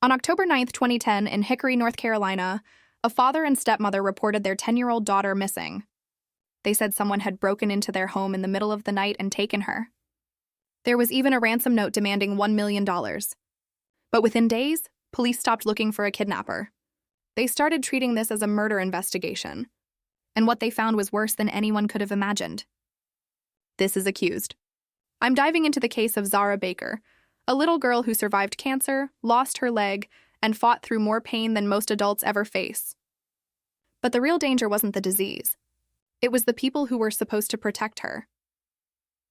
On October 9, 2010, in Hickory, North Carolina, a father and stepmother reported their 10-year-old daughter missing. They said someone had broken into their home in the middle of the night and taken her. There was even a ransom note demanding $1 million. But within days, police stopped looking for a kidnapper. They started treating this as a murder investigation. And what they found was worse than anyone could have imagined. This is accused. I'm diving into the case of Zahra Baker, a little girl who survived cancer, lost her leg, and fought through more pain than most adults ever face. But the real danger wasn't the disease. It was the people who were supposed to protect her.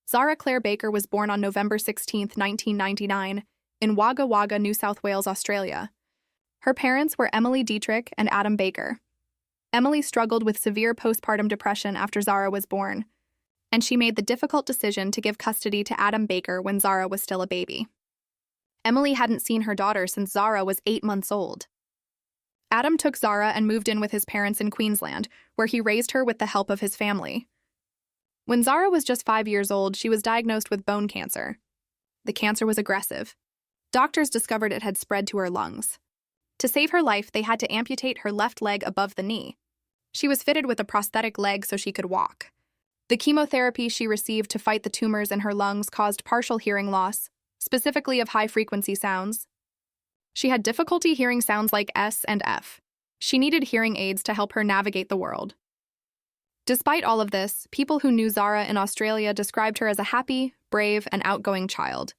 Zahra Claire Baker was born on November 16, 1999, in Wagga Wagga, New South Wales, Australia. Her parents were Emily Dietrich and Adam Baker. Emily struggled with severe postpartum depression after Zahra was born, and she made the difficult decision to give custody to Adam Baker when Zahra was still a baby. Emily hadn't seen her daughter since Zahra was 8 months old. Adam took Zahra and moved in with his parents in Queensland, where he raised her with the help of his family. When Zahra was just 5 years old, she was diagnosed with bone cancer. The cancer was aggressive. Doctors discovered it had spread to her lungs. To save her life, they had to amputate her left leg above the knee. She was fitted with a prosthetic leg so she could walk. The chemotherapy she received to fight the tumors in her lungs caused partial hearing loss, specifically of high-frequency sounds. She had difficulty hearing sounds like S and F. She needed hearing aids to help her navigate the world. Despite all of this, people who knew Zahra in Australia described her as a happy, brave, and outgoing child.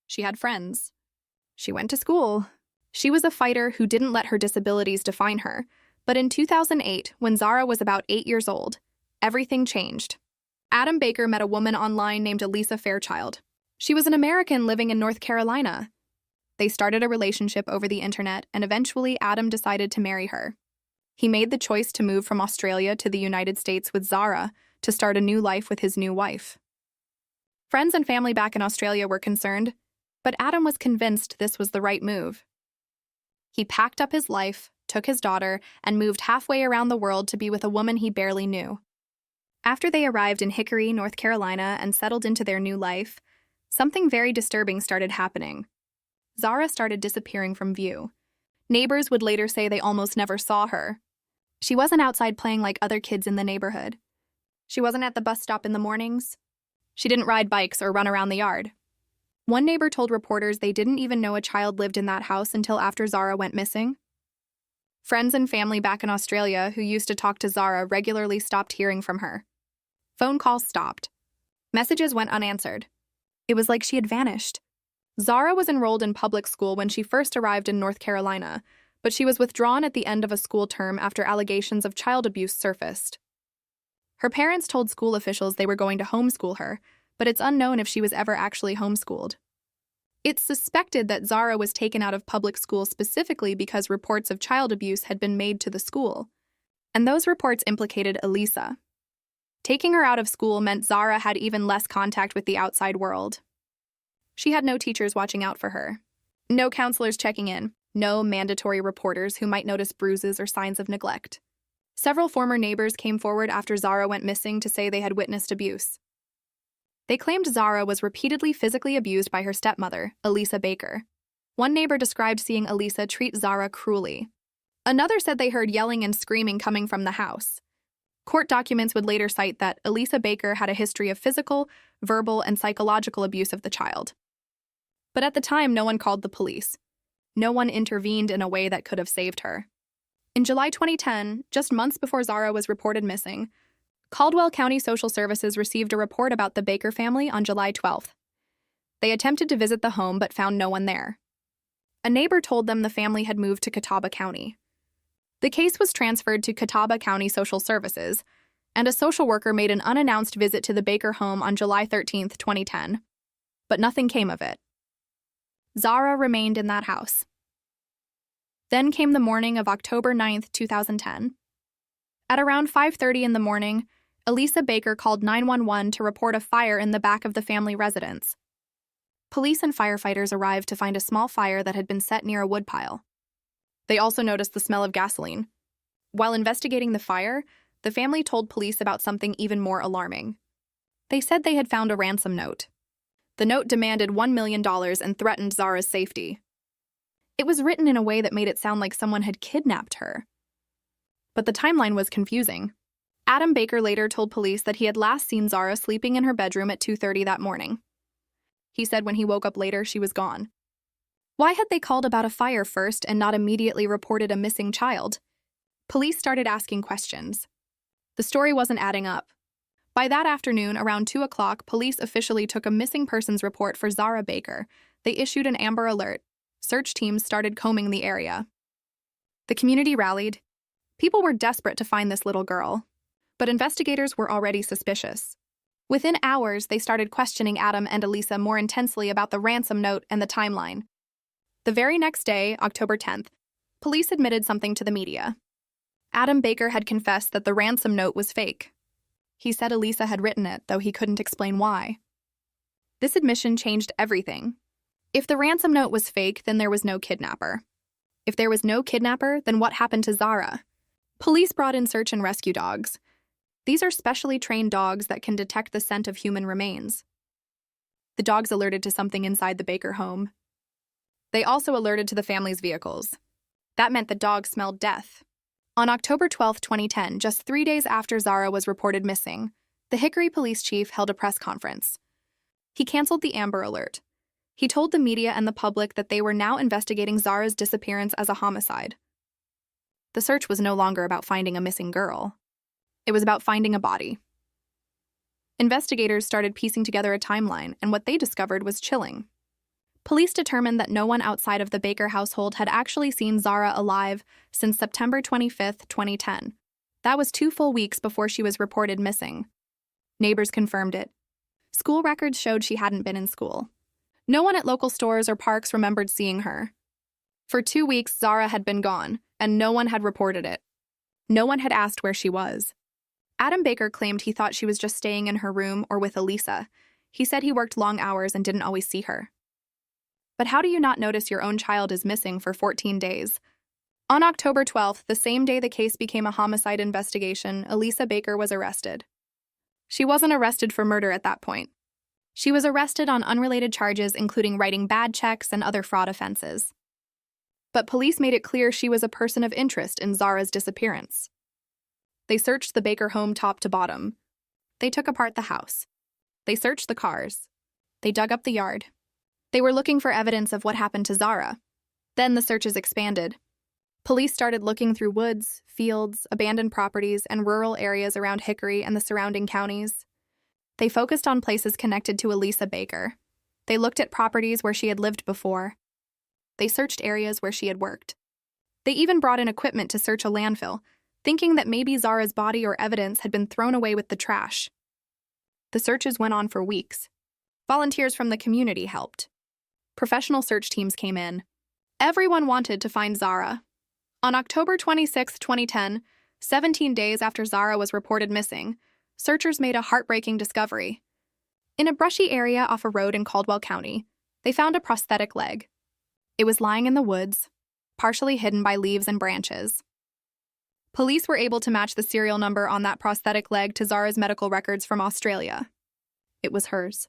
She had friends. She went to school. She was a fighter who didn't let her disabilities define her. But in 2008, when Zahra was about 8 years old, everything changed. Adam Baker met a woman online named Elisa Fairchild. She was an American living in North Carolina. They started a relationship over the internet, and eventually Adam decided to marry her. He made the choice to move from Australia to the United States with Zahra to start a new life with his new wife. Friends and family back in Australia were concerned, but Adam was convinced this was the right move. He packed up his life, took his daughter, and moved halfway around the world to be with a woman he barely knew. After they arrived in Hickory, North Carolina, and settled into their new life, something very disturbing started happening. Zahra started disappearing from view. Neighbors would later say they almost never saw her. She wasn't outside playing like other kids in the neighborhood. She wasn't at the bus stop in the mornings. She didn't ride bikes or run around the yard. One neighbor told reporters they didn't even know a child lived in that house until after Zahra went missing. Friends and family back in Australia who used to talk to Zahra regularly stopped hearing from her. Phone calls stopped. Messages went unanswered. It was like she had vanished. Zahra was enrolled in public school when she first arrived in North Carolina, but she was withdrawn at the end of a school term after allegations of child abuse surfaced. Her parents told school officials they were going to homeschool her, but it's unknown if she was ever actually homeschooled. It's suspected that Zahra was taken out of public school specifically because reports of child abuse had been made to the school, and those reports implicated Elisa. Taking her out of school meant Zahra had even less contact with the outside world. She had no teachers watching out for her, no counselors checking in, no mandatory reporters who might notice bruises or signs of neglect. Several former neighbors came forward after Zahra went missing to say they had witnessed abuse. They claimed Zahra was repeatedly physically abused by her stepmother, Elisa Baker. One neighbor described seeing Elisa treat Zahra cruelly. Another said they heard yelling and screaming coming from the house. Court documents would later cite that Elisa Baker had a history of physical, verbal, and psychological abuse of the child. But at the time, no one called the police. No one intervened in a way that could have saved her. In July 2010, just months before Zahra was reported missing, Caldwell County Social Services received a report about the Baker family on July 12th. They attempted to visit the home but found no one there. A neighbor told them the family had moved to Catawba County. The case was transferred to Catawba County Social Services, and a social worker made an unannounced visit to the Baker home on July 13, 2010. But nothing came of it. Zahra remained in that house. Then came the morning of October 9, 2010. At around 5:30 in the morning, Elisa Baker called 911 to report a fire in the back of the family residence. Police and firefighters arrived to find a small fire that had been set near a woodpile. They also noticed the smell of gasoline. While investigating the fire, the family told police about something even more alarming. They said they had found a ransom note. The note demanded $1 million and threatened Zahra's safety. It was written in a way that made it sound like someone had kidnapped her. But the timeline was confusing. Adam Baker later told police that he had last seen Zahra sleeping in her bedroom at 2:30 that morning. He said when he woke up later, she was gone. Why had they called about a fire first and not immediately reported a missing child? Police started asking questions. The story wasn't adding up. By that afternoon, around 2 o'clock, police officially took a missing persons report for Zahra Baker. They issued an Amber Alert. Search teams started combing the area. The community rallied. People were desperate to find this little girl. But investigators were already suspicious. Within hours, they started questioning Adam and Elisa more intensely about the ransom note and the timeline. The very next day, October 10th, police admitted something to the media. Adam Baker had confessed that the ransom note was fake. He said Elisa had written it, though he couldn't explain why. This admission changed everything. If the ransom note was fake, then there was no kidnapper. If there was no kidnapper, then what happened to Zahra? Police brought in search and rescue dogs. These are specially trained dogs that can detect the scent of human remains. The dogs alerted to something inside the Baker home. They also alerted to the family's vehicles. That meant the dogs smelled death. On October 12, 2010, just 3 days after Zahra was reported missing, the Hickory police chief held a press conference. He canceled the Amber Alert. He told the media and the public that they were now investigating Zahra's disappearance as a homicide. The search was no longer about finding a missing girl. It was about finding a body. Investigators started piecing together a timeline, and what they discovered was chilling. Police determined that no one outside of the Baker household had actually seen Zahra alive since September 25, 2010. That was 2 full weeks before she was reported missing. Neighbors confirmed it. School records showed she hadn't been in school. No one at local stores or parks remembered seeing her. For 2 weeks, Zahra had been gone, and no one had reported it. No one had asked where she was. Adam Baker claimed he thought she was just staying in her room or with Elisa. He said he worked long hours and didn't always see her. But how do you not notice your own child is missing for 14 days? On October 12th, the same day the case became a homicide investigation, Elisa Baker was arrested. She wasn't arrested for murder at that point. She was arrested on unrelated charges, including writing bad checks and other fraud offenses. But police made it clear she was a person of interest in Zahra's disappearance. They searched the Baker home top to bottom. They took apart the house. They searched the cars. They dug up the yard. They were looking for evidence of what happened to Zahra. Then the searches expanded. Police started looking through woods, fields, abandoned properties, and rural areas around Hickory and the surrounding counties. They focused on places connected to Elisa Baker. They looked at properties where she had lived before. They searched areas where she had worked. They even brought in equipment to search a landfill, thinking that maybe Zahra's body or evidence had been thrown away with the trash. The searches went on for weeks. Volunteers from the community helped. Professional search teams came in. Everyone wanted to find Zahra. On October 26, 2010, 17 days after Zahra was reported missing, searchers made a heartbreaking discovery. In a brushy area off a road in Caldwell County, they found a prosthetic leg. It was lying in the woods, partially hidden by leaves and branches. Police were able to match the serial number on that prosthetic leg to Zahra's medical records from Australia. It was hers.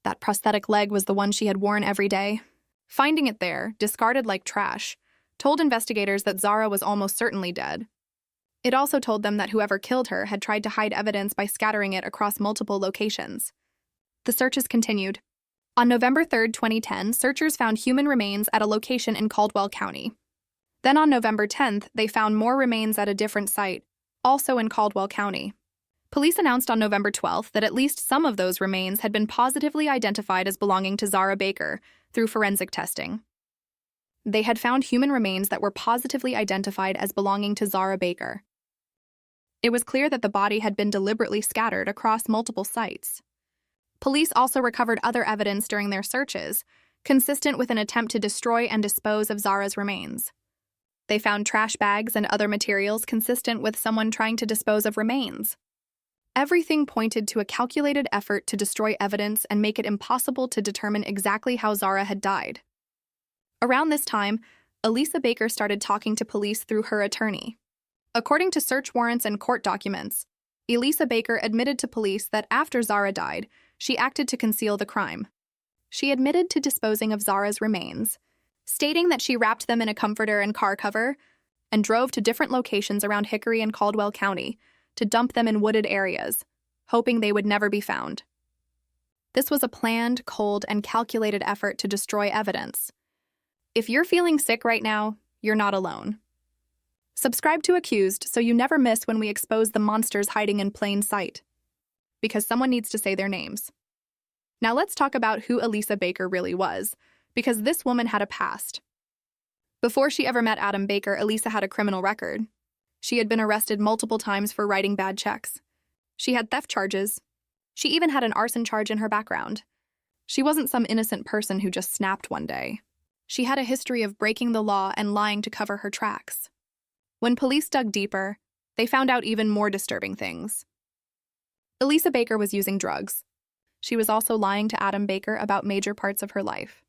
That prosthetic leg was the one she had worn every day. Finding it there, discarded like trash, told investigators that Zahra was almost certainly dead. It also told them that whoever killed her had tried to hide evidence by scattering it across multiple locations. The searches continued. On November 3, 2010, searchers found human remains at a location in Caldwell County. Then on November 10th, they found more remains at a different site, also in Caldwell County. Police announced on November 12th that at least some of those remains had been positively identified as belonging to Zahra Baker through forensic testing. They had found human remains that were positively identified as belonging to Zahra Baker. It was clear that the body had been deliberately scattered across multiple sites. Police also recovered other evidence during their searches, consistent with an attempt to destroy and dispose of Zahra's remains. They found trash bags and other materials consistent with someone trying to dispose of remains. Everything pointed to a calculated effort to destroy evidence and make it impossible to determine exactly how Zahra had died. Around this time, Elisa Baker started talking to police through her attorney. According to search warrants and court documents, Elisa Baker admitted to police that after Zahra died, she acted to conceal the crime. She admitted to disposing of Zahra's remains, stating that she wrapped them in a comforter and car cover and drove to different locations around Hickory and Caldwell County to dump them in wooded areas, hoping they would never be found. This was a planned, cold, and calculated effort to destroy evidence. If you're feeling sick right now, you're not alone. Subscribe to Accused so you never miss when we expose the monsters hiding in plain sight. Because someone needs to say their names. Now let's talk about who Elisa Baker really was, because this woman had a past. Before she ever met Adam Baker, Elisa had a criminal record. She had been arrested multiple times for writing bad checks. She had theft charges. She even had an arson charge in her background. She wasn't some innocent person who just snapped one day. She had a history of breaking the law and lying to cover her tracks. When police dug deeper, they found out even more disturbing things. Elisa Baker was using drugs. She was also lying to Adam Baker about major parts of her life.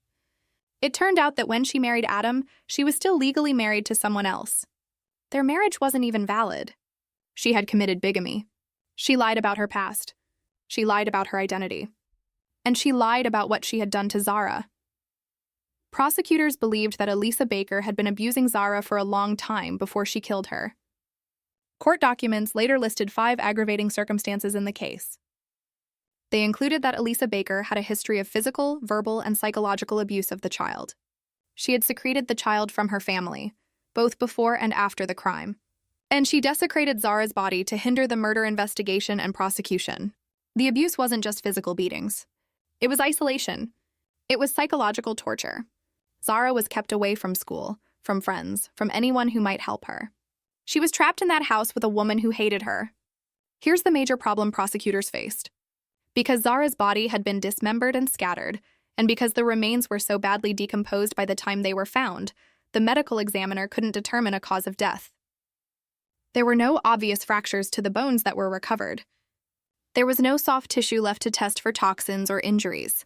It turned out that when she married Adam, she was still legally married to someone else. Their marriage wasn't even valid. She had committed bigamy. She lied about her past. She lied about her identity. And she lied about what she had done to Zahra. Prosecutors believed that Elisa Baker had been abusing Zahra for a long time before she killed her. Court documents later listed 5 aggravating circumstances in the case. They included that Elisa Baker had a history of physical, verbal, and psychological abuse of the child. She had secreted the child from her family, both before and after the crime. And she desecrated Zahra's body to hinder the murder investigation and prosecution. The abuse wasn't just physical beatings. It was isolation. It was psychological torture. Zahra was kept away from school, from friends, from anyone who might help her. She was trapped in that house with a woman who hated her. Here's the major problem prosecutors faced. Because Zahra's body had been dismembered and scattered, and because the remains were so badly decomposed by the time they were found, the medical examiner couldn't determine a cause of death. There were no obvious fractures to the bones that were recovered. There was no soft tissue left to test for toxins or injuries.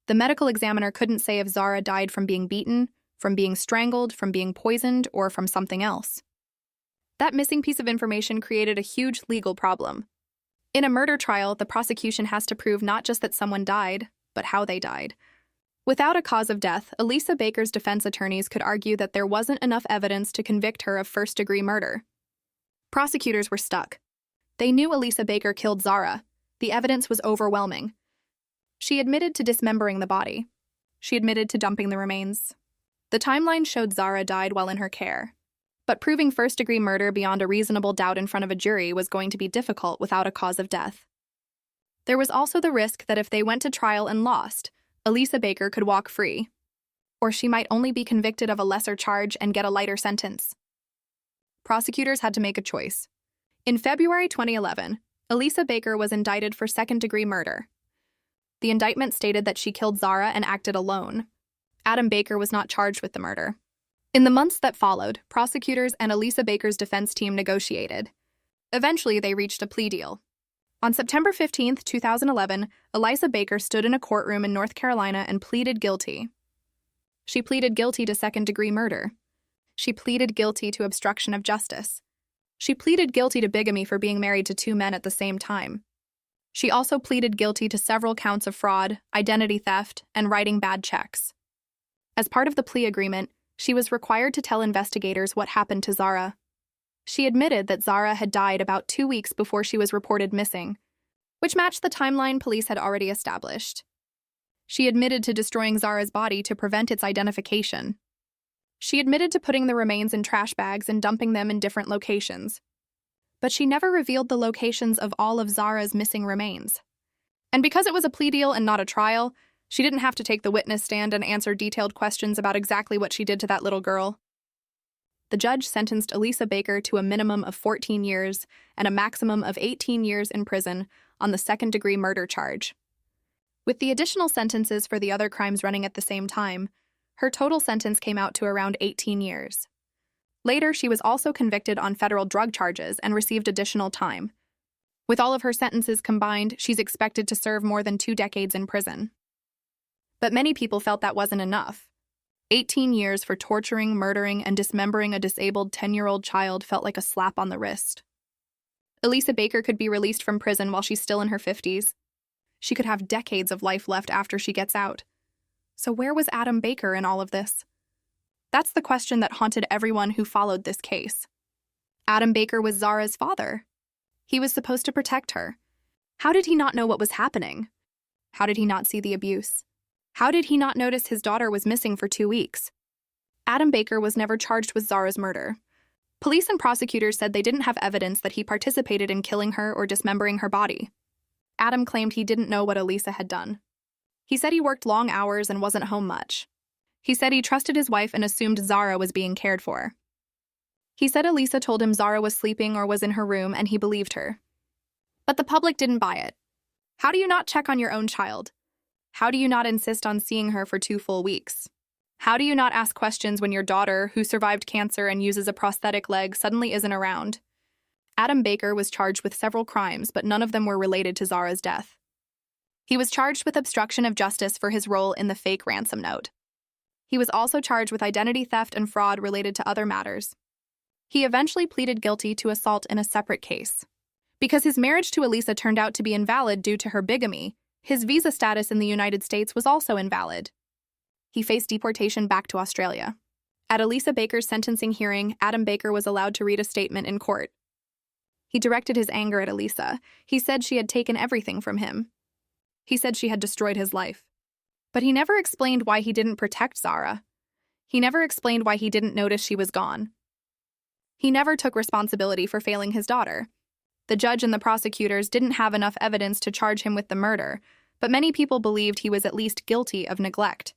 The medical examiner couldn't say if Zahra died from being beaten, from being strangled, from being poisoned, or from something else. That missing piece of information created a huge legal problem. In a murder trial, the prosecution has to prove not just that someone died, but how they died. Without a cause of death, Elisa Baker's defense attorneys could argue that there wasn't enough evidence to convict her of first-degree murder. Prosecutors were stuck. They knew Elisa Baker killed Zahra. The evidence was overwhelming. She admitted to dismembering the body. She admitted to dumping the remains. The timeline showed Zahra died while in her care. But proving first-degree murder beyond a reasonable doubt in front of a jury was going to be difficult without a cause of death. There was also the risk that if they went to trial and lost, Elisa Baker could walk free. Or she might only be convicted of a lesser charge and get a lighter sentence. Prosecutors had to make a choice. In February 2011, Elisa Baker was indicted for second-degree murder. The indictment stated that she killed Zahra and acted alone. Adam Baker was not charged with the murder. In the months that followed, prosecutors and Elisa Baker's defense team negotiated. Eventually, they reached a plea deal. On September 15, 2011, Elisa Baker stood in a courtroom in North Carolina and pleaded guilty. She pleaded guilty to second-degree murder. She pleaded guilty to obstruction of justice. She pleaded guilty to bigamy for being married to 2 men at the same time. She also pleaded guilty to several counts of fraud, identity theft, and writing bad checks. As part of the plea agreement, she was required to tell investigators what happened to Zahra. She admitted that Zahra had died about 2 weeks before she was reported missing, which matched the timeline police had already established. She admitted to destroying Zahra's body to prevent its identification. She admitted to putting the remains in trash bags and dumping them in different locations. But she never revealed the locations of all of Zahra's missing remains. And because it was a plea deal and not a trial, she didn't have to take the witness stand and answer detailed questions about exactly what she did to that little girl. The judge sentenced Elisa Baker to a minimum of 14 years and a maximum of 18 years in prison on the second-degree murder charge. With the additional sentences for the other crimes running at the same time, her total sentence came out to around 18 years. Later, she was also convicted on federal drug charges and received additional time. With all of her sentences combined, she's expected to serve more than 2 decades in prison. But many people felt that wasn't enough. 18 years for torturing, murdering, and dismembering a disabled 10-year-old child felt like a slap on the wrist. Elisa Baker could be released from prison while she's still in her 50s. She could have decades of life left after she gets out. So where was Adam Baker in all of this? That's the question that haunted everyone who followed this case. Adam Baker was Zahra's father. He was supposed to protect her. How did he not know what was happening? How did he not see the abuse? How did he not notice his daughter was missing for 2 weeks? Adam Baker was never charged with Zahra's murder. Police and prosecutors said they didn't have evidence that he participated in killing her or dismembering her body. Adam claimed he didn't know what Elisa had done. He said he worked long hours and wasn't home much. He said he trusted his wife and assumed Zahra was being cared for. He said Elisa told him Zahra was sleeping or was in her room and he believed her. But the public didn't buy it. How do you not check on your own child? How do you not insist on seeing her for 2 full weeks? How do you not ask questions when your daughter, who survived cancer and uses a prosthetic leg, suddenly isn't around? Adam Baker was charged with several crimes, but none of them were related to Zahra's death. He was charged with obstruction of justice for his role in the fake ransom note. He was also charged with identity theft and fraud related to other matters. He eventually pleaded guilty to assault in a separate case. Because his marriage to Elisa turned out to be invalid due to her bigamy, his visa status in the United States was also invalid. He faced deportation back to Australia. At Elisa Baker's sentencing hearing, Adam Baker was allowed to read a statement in court. He directed his anger at Elisa. He said she had taken everything from him. He said she had destroyed his life. But he never explained why he didn't protect Zahra. He never explained why he didn't notice she was gone. He never took responsibility for failing his daughter. The judge and the prosecutors didn't have enough evidence to charge him with the murder, but many people believed he was at least guilty of neglect.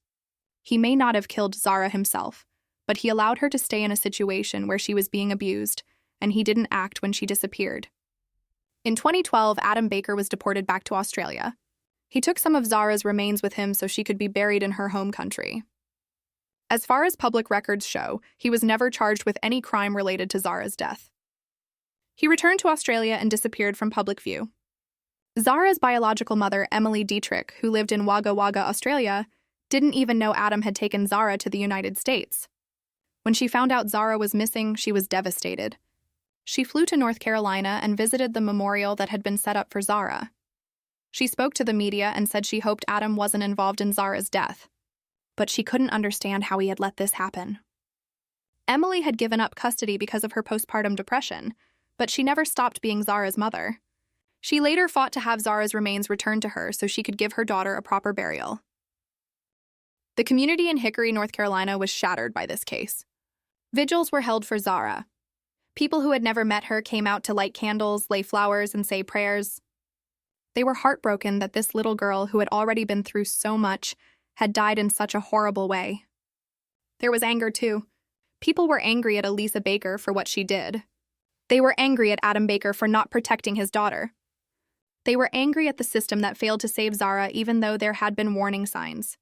He may not have killed Zahra himself, but he allowed her to stay in a situation where she was being abused, and he didn't act when she disappeared. In 2012, Adam Baker was deported back to Australia. He took some of Zahra's remains with him so she could be buried in her home country. As far as public records show, he was never charged with any crime related to Zahra's death. He returned to Australia and disappeared from public view. Zahra's biological mother, Emily Dietrich, who lived in Wagga Wagga, Australia, didn't even know Adam had taken Zahra to the United States. When she found out Zahra was missing, she was devastated. She flew to North Carolina and visited the memorial that had been set up for Zahra. She spoke to the media and said she hoped Adam wasn't involved in Zahra's death. But she couldn't understand how he had let this happen. Emily had given up custody because of her postpartum depression, but she never stopped being Zahra's mother. She later fought to have Zahra's remains returned to her so she could give her daughter a proper burial. The community in Hickory, North Carolina was shattered by this case. Vigils were held for Zahra. People who had never met her came out to light candles, lay flowers, and say prayers. They were heartbroken that this little girl, who had already been through so much, had died in such a horrible way. There was anger, too. People were angry at Elisa Baker for what she did. They were angry at Adam Baker for not protecting his daughter. They were angry at the system that failed to save Zahra even though there had been warning signs.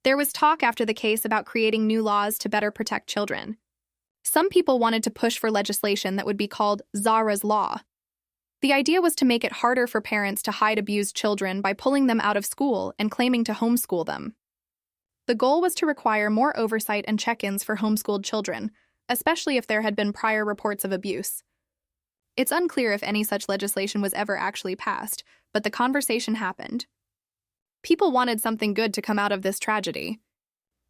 There was talk after the case about creating new laws to better protect children. Some people wanted to push for legislation that would be called Zahra's Law. The idea was to make it harder for parents to hide abused children by pulling them out of school and claiming to homeschool them. The goal was to require more oversight and check-ins for homeschooled children, especially if there had been prior reports of abuse. It's unclear if any such legislation was ever actually passed, but the conversation happened. People wanted something good to come out of this tragedy.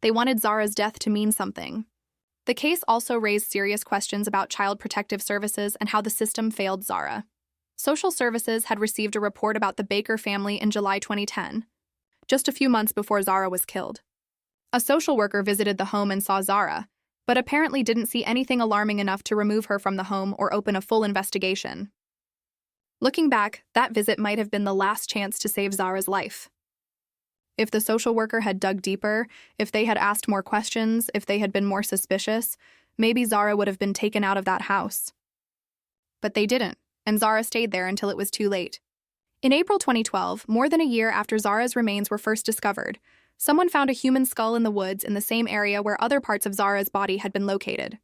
They wanted Zahra's death to mean something. The case also raised serious questions about child protective services and how the system failed Zahra. Social services had received a report about the Baker family in July 2010, just a few months before Zahra was killed. A social worker visited the home and saw Zahra, but apparently didn't see anything alarming enough to remove her from the home or open a full investigation. Looking back, that visit might have been the last chance to save Zahra's life. If the social worker had dug deeper, if they had asked more questions, if they had been more suspicious, maybe Zahra would have been taken out of that house. But they didn't, and Zahra stayed there until it was too late. In April 2012, more than a year after Zahra's remains were first discovered, someone found a human skull in the woods in the same area where other parts of Zahra's body had been located.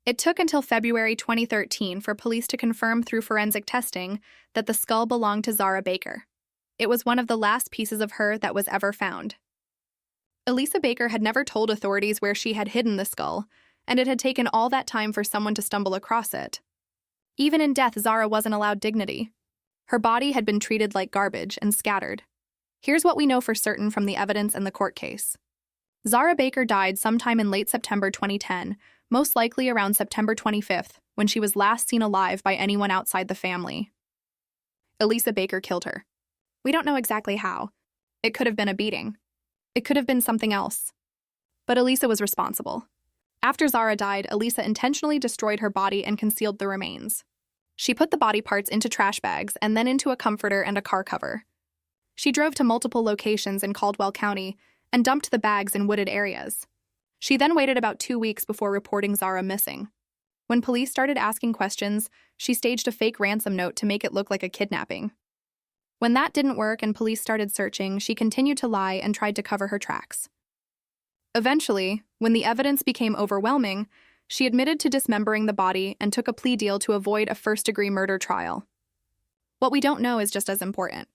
It took until February 2013 for police to confirm through forensic testing that the skull belonged to Zahra Baker. It was one of the last pieces of her that was ever found. Elisa Baker had never told authorities where she had hidden the skull, and it had taken all that time for someone to stumble across it. Even in death, Zahra wasn't allowed dignity. Her body had been treated like garbage and scattered. Here's what we know for certain from the evidence and the court case. Zahra Baker died sometime in late September 2010, most likely around September 25th, when she was last seen alive by anyone outside the family. Elisa Baker killed her. We don't know exactly how. It could have been a beating. It could have been something else. But Elisa was responsible. After Zahra died, Elisa intentionally destroyed her body and concealed the remains. She put the body parts into trash bags and then into a comforter and a car cover. She drove to multiple locations in Caldwell County and dumped the bags in wooded areas. She then waited about 2 weeks before reporting Zahra missing. When police started asking questions, she staged a fake ransom note to make it look like a kidnapping. When that didn't work and police started searching, she continued to lie and tried to cover her tracks. Eventually, when the evidence became overwhelming, she admitted to dismembering the body and took a plea deal to avoid a first-degree murder trial. What we don't know is just as important.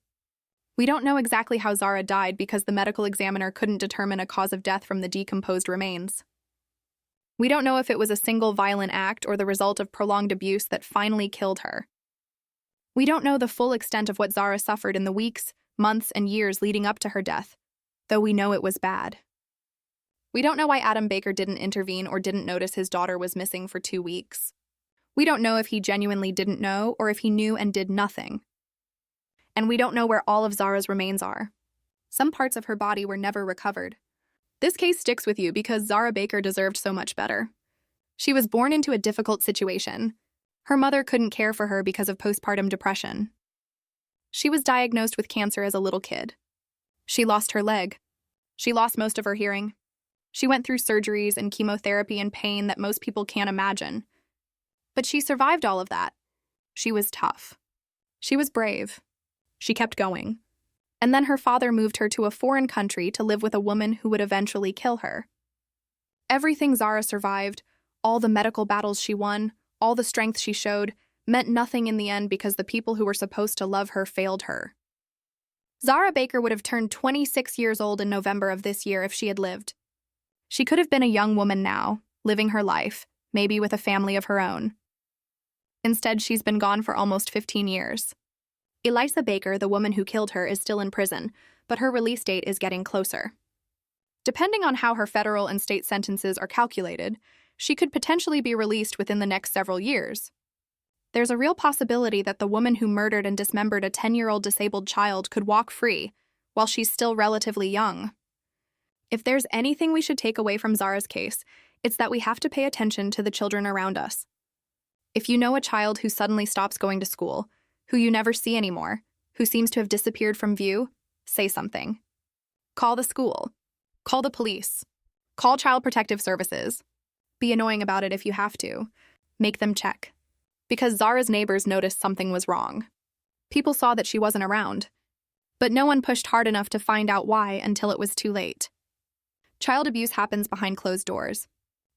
We don't know exactly how Zahra died because the medical examiner couldn't determine a cause of death from the decomposed remains. We don't know if it was a single violent act or the result of prolonged abuse that finally killed her. We don't know the full extent of what Zahra suffered in the weeks, months, and years leading up to her death, though we know it was bad. We don't know why Adam Baker didn't intervene or didn't notice his daughter was missing for 2 weeks. We don't know if he genuinely didn't know or if he knew and did nothing. And we don't know where all of Zahra's remains are. Some parts of her body were never recovered. This case sticks with you because Zahra Baker deserved so much better. She was born into a difficult situation. Her mother couldn't care for her because of postpartum depression. She was diagnosed with cancer as a little kid. She lost her leg. She lost most of her hearing. She went through surgeries and chemotherapy and pain that most people can't imagine. But she survived all of that. She was tough. She was brave. She kept going. And then her father moved her to a foreign country to live with a woman who would eventually kill her. Everything Zahra survived, all the medical battles she won, all the strength she showed, meant nothing in the end because the people who were supposed to love her failed her. Zahra Baker would have turned 26 years old in November of this year if she had lived. She could have been a young woman now, living her life, maybe with a family of her own. Instead, she's been gone for almost 15 years. Elisa Baker, the woman who killed her, is still in prison, but her release date is getting closer. Depending on how her federal and state sentences are calculated, she could potentially be released within the next several years. There's a real possibility that the woman who murdered and dismembered a 10-year-old disabled child could walk free while she's still relatively young. If there's anything we should take away from Zahra's case, it's that we have to pay attention to the children around us. If you know a child who suddenly stops going to school, who you never see anymore, who seems to have disappeared from view, say something. Call the school. Call the police. Call Child Protective Services. Be annoying about it if you have to. Make them check. Because Zahra's neighbors noticed something was wrong. People saw that she wasn't around. But no one pushed hard enough to find out why until it was too late. Child abuse happens behind closed doors.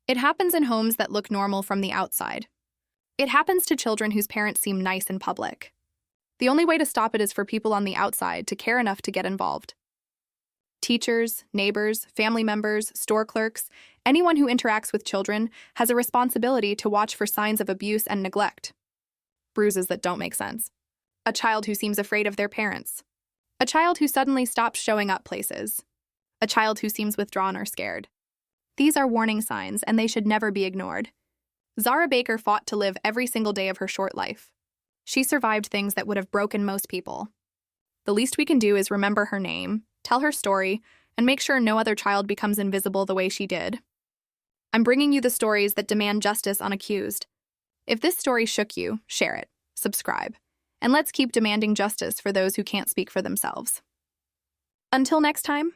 It happens in homes that look normal from the outside. It happens to children whose parents seem nice in public. The only way to stop it is for people on the outside to care enough to get involved. Teachers, neighbors, family members, store clerks, anyone who interacts with children has a responsibility to watch for signs of abuse and neglect. Bruises that don't make sense. A child who seems afraid of their parents. A child who suddenly stops showing up places. A child who seems withdrawn or scared. These are warning signs, and they should never be ignored. Zahra Baker fought to live every single day of her short life. She survived things that would have broken most people. The least we can do is remember her name, tell her story, and make sure no other child becomes invisible the way she did. I'm bringing you the stories that demand justice on accused. If this story shook you, share it, subscribe, and let's keep demanding justice for those who can't speak for themselves. Until next time.